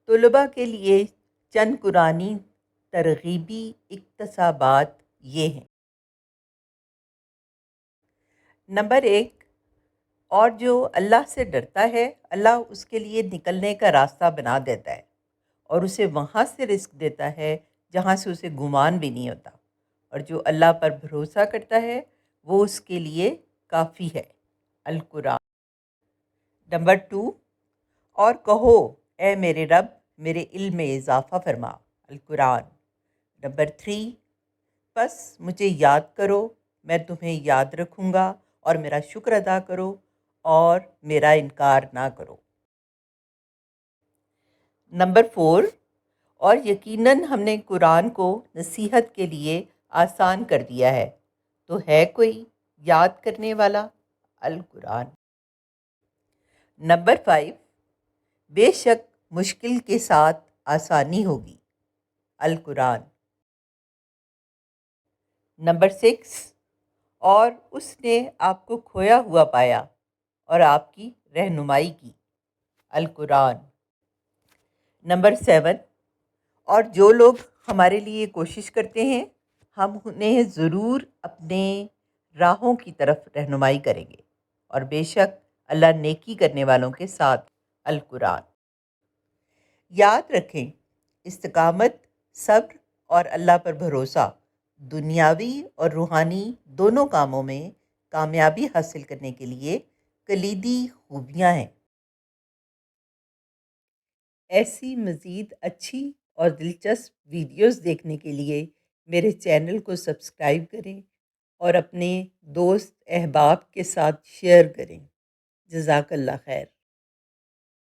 طلباء کے لیے چند قرآنی ترغیبی اقتباسات یہ ہیں۔ نمبر 1، اور جو اللہ سے ڈرتا ہے اللہ اس کے لیے نکلنے کا راستہ بنا دیتا ہے اور اسے وہاں سے رزق دیتا ہے جہاں سے اسے گمان بھی نہیں ہوتا، اور جو اللہ پر بھروسہ کرتا ہے وہ اس کے لیے کافی ہے۔ القرآن۔ نمبر 2، اور کہو اے میرے رب میرے علم میں اضافہ فرما۔ القرآن۔ نمبر 3، پس مجھے یاد کرو میں تمہیں یاد رکھوں گا، اور میرا شکر ادا کرو اور میرا انکار نہ کرو۔ نمبر 4، اور یقیناً ہم نے قرآن کو نصیحت کے لیے آسان کر دیا ہے، تو ہے کوئی یاد کرنے والا؟ القرآن۔ نمبر 5، بے شک مشکل کے ساتھ آسانی ہوگی۔ القرآن۔ نمبر 6، اور اس نے آپ کو کھویا ہوا پایا اور آپ کی رہنمائی کی۔ القرآن۔ نمبر 7، اور جو لوگ ہمارے لیے کوشش کرتے ہیں ہم انہیں ضرور اپنے راہوں کی طرف رہنمائی کریں گے، اور بے شک اللہ نیکی کرنے والوں کے ساتھ۔ القرآن۔ یاد رکھیں، استقامت، صبر اور اللہ پر بھروسہ دنیاوی اور روحانی دونوں کاموں میں کامیابی حاصل کرنے کے لیے کلیدی خوبیاں ہیں۔ ایسی مزید اچھی اور دلچسپ ویڈیوز دیکھنے کے لیے میرے چینل کو سبسکرائب کریں اور اپنے دوست احباب کے ساتھ شیئر کریں۔ جزاک اللہ خیر۔